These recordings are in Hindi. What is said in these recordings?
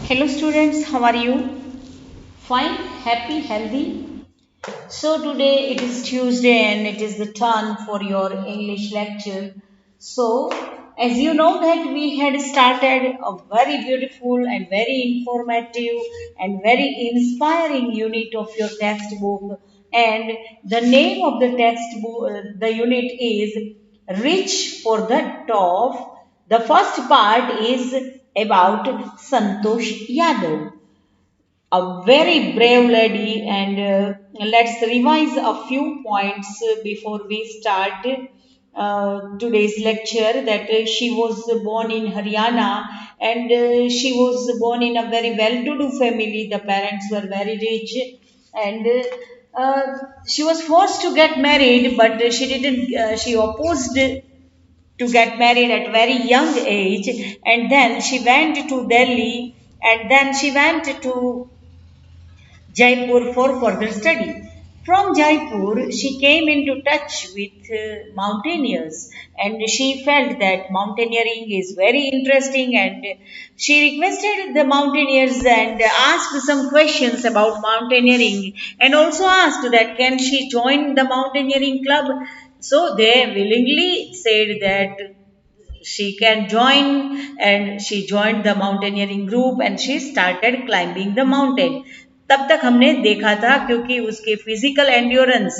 Hello students, how are you? Fine, happy, healthy. So today it is Tuesday and it is the turn for your English lecture. So as you know that we had started a very beautiful and very informative and very inspiring unit of your textbook, and the name of the textbook, the unit is Reach for the Top. The first part is about Santosh Yadav, a very brave lady, and let's revise a few points before we start today's lecture. That she was born in Haryana, and she was born in a very well-to-do family. The parents were very rich, and she was forced to get married, but she didn't. She opposed to get married at very young age, and then she went to Delhi, and then she went to Jaipur for further study. From Jaipur, she came into touch with mountaineers, and she felt that mountaineering is very interesting, and she requested the mountaineers and asked some questions about mountaineering, and also asked that can she join the mountaineering club. So they willingly said that she can join, and she joined the mountaineering group and she started climbing the mountain. तब तक हमने देखा था, क्योंकि उसके फिजिकल एंड्योरेंस,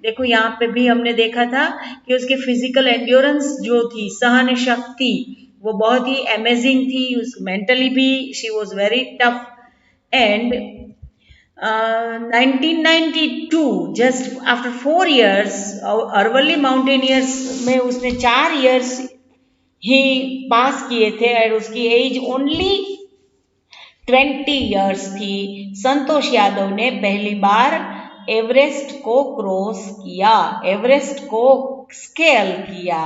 देखो यहाँ पे भी हमने देखा था कि उसके फिजिकल एंड्योरेंस जो थी, सहन शक्ति, वो बहुत ही अमेजिंग थी. उस मेंटली भी she was very tough. And 1992, just after 4 years, Aravalli mountaineers में उसने 4 years ही पास किए थे, और उसकी एज ओनली 20 years थी. संतोष यादव ने पहली बार एवरेस्ट को क्रॉस किया, एवरेस्ट को स्केल किया.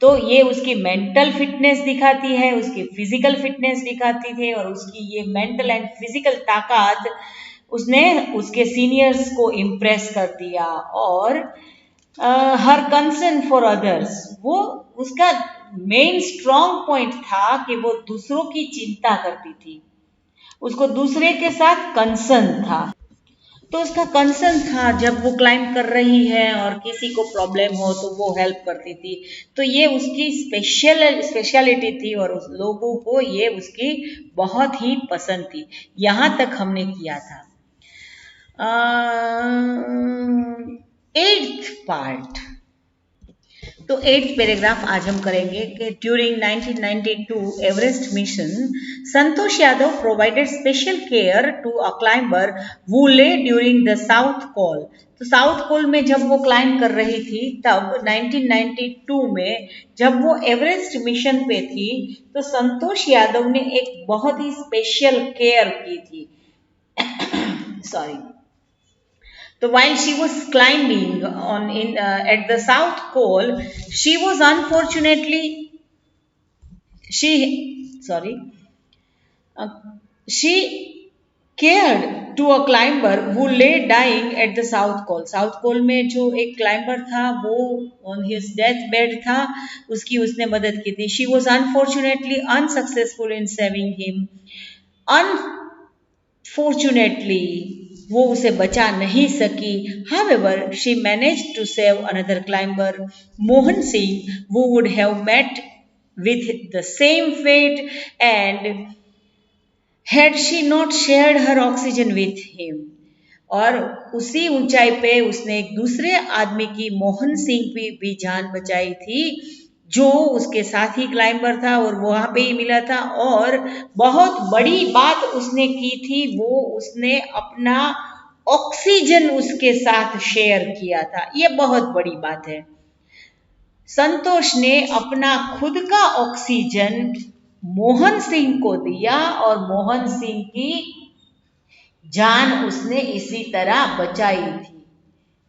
तो ये उसकी मेंटल फिटनेस दिखाती है, उसकी फिजिकल फिटनेस दिखाती थी, और उसकी ये मेंटल एंड फिजिकल ताकत उसने उसके सीनियर्स को इम्प्रेस कर दिया. और हर कंसर्न फॉर अदर्स, वो उसका मेन स्ट्रॉन्ग पॉइंट था कि वो दूसरों की चिंता करती थी, उसको दूसरे के साथ कंसर्न था. तो उसका कंसर्न था, जब वो क्लाइंब कर रही है और किसी को प्रॉब्लम हो तो वो हेल्प करती थी. तो ये उसकी स्पेशलिटी थी, और उस लोगों को ये उसकी बहुत ही पसंद थी. यहाँ तक हमने किया था. 8th पार्ट, तो 8th पैराग्राफ आज हम करेंगे कि during 1992 Everest mission, Santosh Yadav provided special care to a climber who lay during the South Col. तो साउथ कॉल में जब वो क्लाइंब कर रही थी, तब 1992 में जब वो एवरेस्ट मिशन पे थी, तो संतोष यादव ने एक बहुत ही स्पेशल केयर की थी. Sorry. So while she was climbing on at the South Pole, she was unfortunately uh, she cared to a climber who lay dying at the South Pole. South Pole में जो एक climber था, वो on his death bed था, उसकी उसने मदद की थी. She was unfortunately unsuccessful in saving him. Unfortunately, वो उसे बचा नहीं सकी. However, she managed to save another climber, Mohan Singh, who would have met with the same fate and had she not shared her oxygen with him. और उसी ऊंचाई पे उसने एक दूसरे आदमी की, मोहन सिंह की भी जान बचाई थी, जो उसके साथी क्लाइंबर था और वहां पे ही मिला था. और बहुत बड़ी बात उसने की थी, वो उसने अपना ऑक्सीजन उसके साथ शेयर किया था. ये बहुत बड़ी बात है. संतोष ने अपना खुद का ऑक्सीजन मोहन सिंह को दिया, और मोहन सिंह की जान उसने इसी तरह बचाई थी.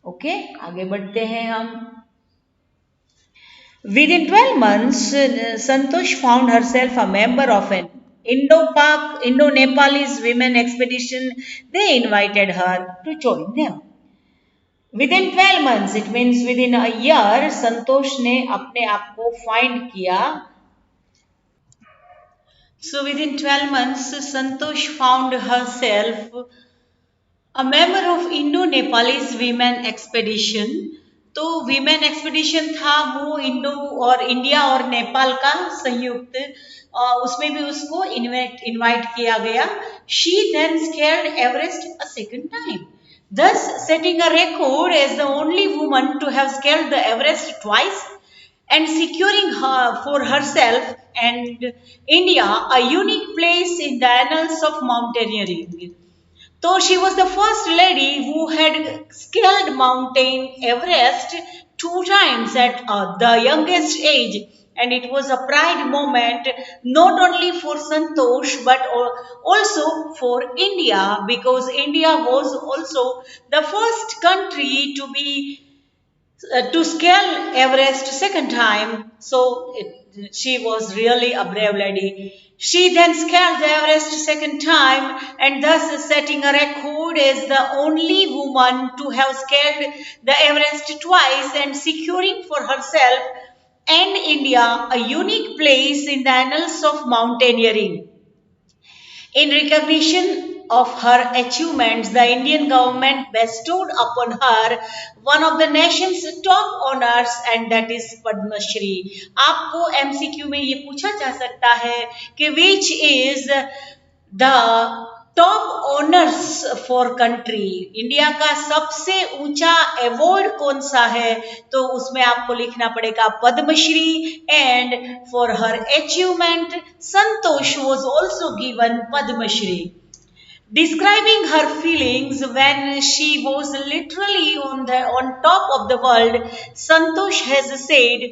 ओके, आगे बढ़ते हैं हम. Within 12 months, Santosh found herself a member of an Indo-Nepalese women expedition. They invited her to join them. Within 12 months, it means within a year, संतोष ने अपने आप को फाइंड किया So within 12 months, Santosh found herself a member of Indo-Nepalese women expedition. तो वीमेन एक्सपेडिशन था वो इंडो और इंडिया और नेपाल का संयुक्त, उसमें भी उसको इनवाइट किया गया। She then scaled Everest a second time, thus setting a record as the only woman to have scaled the Everest twice and securing her for herself and India a unique place in the annals of mountaineering. So she was the first lady who had scaled Mountain Everest two times at the youngest age, and it was a pride moment not only for Santosh but also for India, because India was also the first country to scale Everest second time. So she was really a brave lady. She then scaled the Everest second time and thus setting a record as the only woman to have scaled the Everest twice and securing for herself and India a unique place in the annals of mountaineering. In recognition of her achievements, the Indian government bestowed upon her one of the nation's top honors, and that is Padma Shri. आपको MCQ में ये पूछा जा सकता है कि which is the top honours for country, India का सबसे ऊंचा अवार्ड कौन सा है, तो उसमें आपको लिखना पड़ेगा Padma Shri. And for her achievement Santosh was also given Padma Shri. Describing her feelings when she was literally on top of the world, Santosh has said,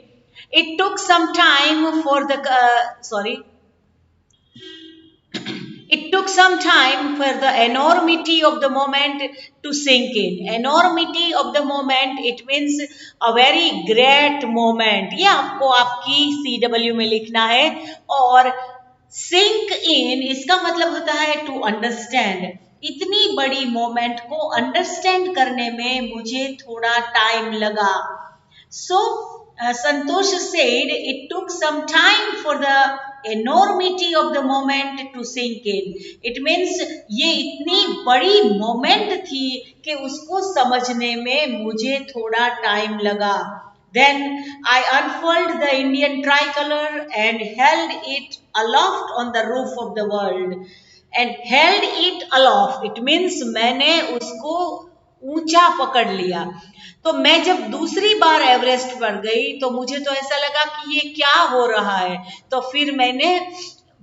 "It took some time for the It took some time for the enormity of the moment to sink in." Enormity of the moment, it means a very great moment. ये आपको आपकी CW में लिखना है। और sink in इसका मतलब होता है to understand। इतनी बड़ी मोमेंट को अंडरस्टैंड करने में मुझे थोड़ा टाइम लगा। So Santosh said it took some time for the enormity of the moment to sink in. It means ये इतनी बड़ी मोमेंट थी कि उसको समझने में मुझे थोड़ा टाइम लगा। Then I unfurled the Indian tricolor and held it aloft on the roof of the world. And held it aloft, it means मैंने उसको ऊंचा पकड़ लिया। तो मैं जब दूसरी बार एवरेस्ट पर गई तो मुझे तो ऐसा लगा कि ये क्या हो रहा है, तो फिर मैंने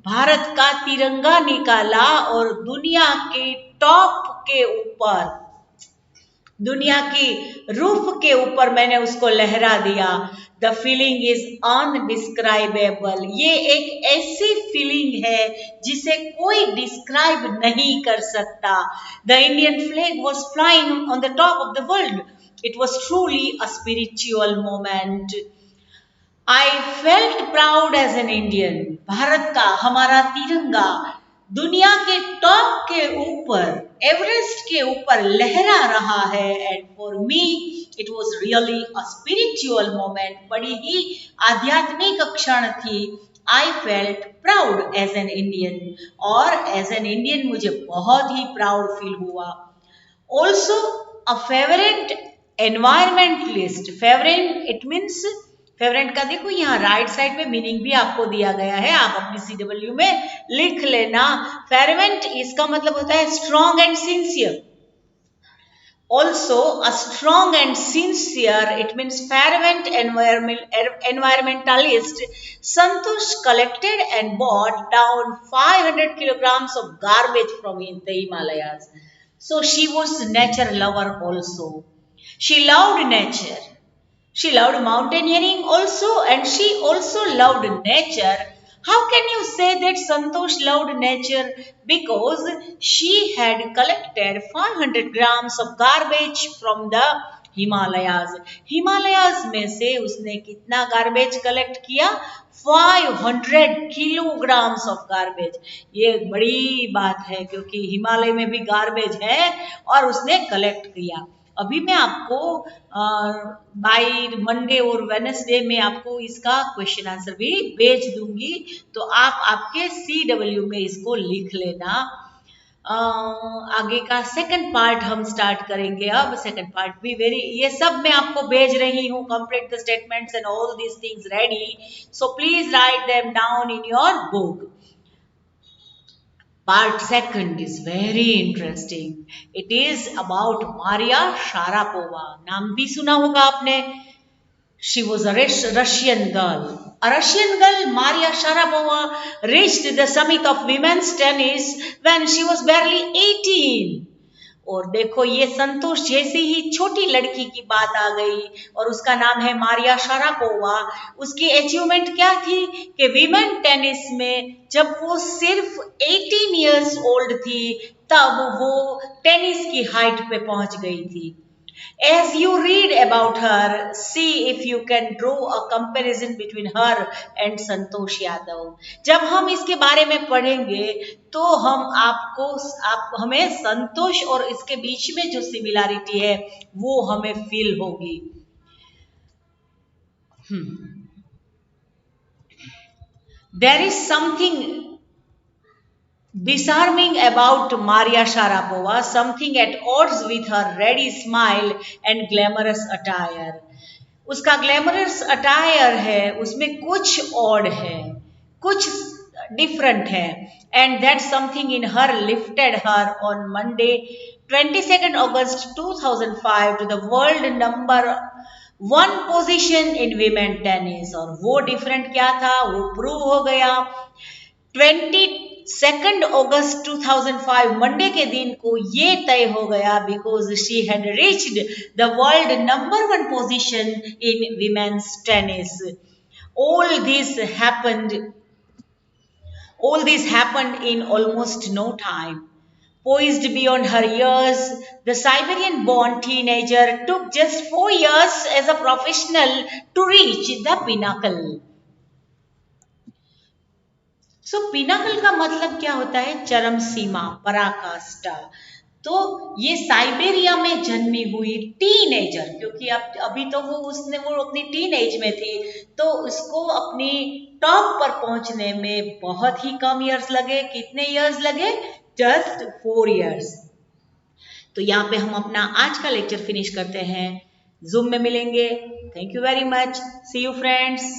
भारत का तिरंगा निकाला और दुनिया के टॉप के ऊपर, दुनिया की रूफ के ऊपर मैंने उसको लहरा दिया। द फीलिंग इज अनडिस्क्राइबेबल, ये एक ऐसी फीलिंग है जिसे कोई डिस्क्राइब नहीं कर सकता। The Indian flag was flying on the top of the world, it was truly a spiritual moment. I felt proud as an Indian, Bharat का हमारा तिरंगा दुनिया के टॉप के ऊपर, एवरेस्ट के ऊपर लहरा रहा है। And for me it was really a spiritual moment, बड़ी ही आध्यात्मिक क्षण थी। I felt proud as an Indian, और एज एन इंडियन मुझे बहुत ही प्राउड फील हुआ। Also a favourite environmentalist, favourite it means, favourite का देखो यहाँ राइट साइड पे मीनिंग भी आपको दिया गया है, आप अपनी CW में लिख लेना। फेवरेट इसका मतलब होता है strong and sincere. Also a strong and sincere, it means fervent environmentalist, Santosh collected and brought down 500 kilograms of garbage from the Himalayas. So she was nature lover also. She loved nature. She loved mountaineering also, and she also loved nature. How can you say that Santosh loved nature? Because she had collected 500 grams of garbage from the Himalayas. Himalayas में से उसने कितना गार्बेज कलेक्ट किया? 500 kilograms of garbage. ये बड़ी बात है क्योंकि हिमालय में भी गार्बेज है और उसने कलेक्ट किया। अभी मैं आपको बाय मंडे और वेडनेसडे में आपको इसका क्वेश्चन आंसर भी भेज दूंगी, तो आप आपके CW में इसको लिख लेना। आगे का सेकंड पार्ट हम स्टार्ट करेंगे। अब सेकंड पार्ट भी ये सब मैं आपको भेज रही हूँ, complete the statements and all these things ready, so please write them down in your book. Part second is very interesting. It is about Maria Sharapova. नाम भी सुना होगा आपने। She was a Russian girl. A Russian girl, Maria Sharapova, reached the summit of women's tennis when she was barely 18. और देखो ये संतोष जैसी ही छोटी लड़की की बात आ गई और उसका नाम है मारिया शारापोवा। उसकी अचीवमेंट क्या थी कि वीमेन टेनिस में जब वो सिर्फ 18 इयर्स ओल्ड थी तब वो टेनिस की हाइट पे पहुंच गई थी। As you read about her, see if you can draw a comparison between her and Santosh Yadav. जब हम इसके बारे में पढ़ेंगे तो हमें संतोष और इसके बीच में जो सिमिलरिटी है वो हमें फील होगी। There is something disarming about Maria Sharapova, something at odds with her ready smile and glamorous attire. उसका ग्लैमरस अटायर है, उसमें कुछ ऑड है, कुछ डिफरेंट है, and that something in her lifted her on Monday 22 August 2005 to the world number 1 position in women tennis. और वो डिफरेंट क्या था वो प्रूव हो गया। 22 अगस्त 2005 मंडे के दिन को ये तय हो गया because she had reached the world number 1 position in women's tennis. All this happened in almost no time. Poised beyond her years, the Siberian-born teenager took just 4 years as a professional to reach the pinnacle. So Pinnacle का मतलब क्या होता है? चरम सीमा, पराकाष्ठा। तो ये साइबेरिया में जन्मी हुई टीनेजर, क्योंकि अब अभी तो वो अपनी टीन एज में थी, तो उसको अपनी टॉप पर पहुंचने में बहुत ही कम इयर्स लगे। कितने इयर्स लगे? Just 4 years. तो यहाँ पे हम अपना आज का लेक्चर फिनिश करते हैं। जूम में मिलेंगे। Thank you very much. See you friends.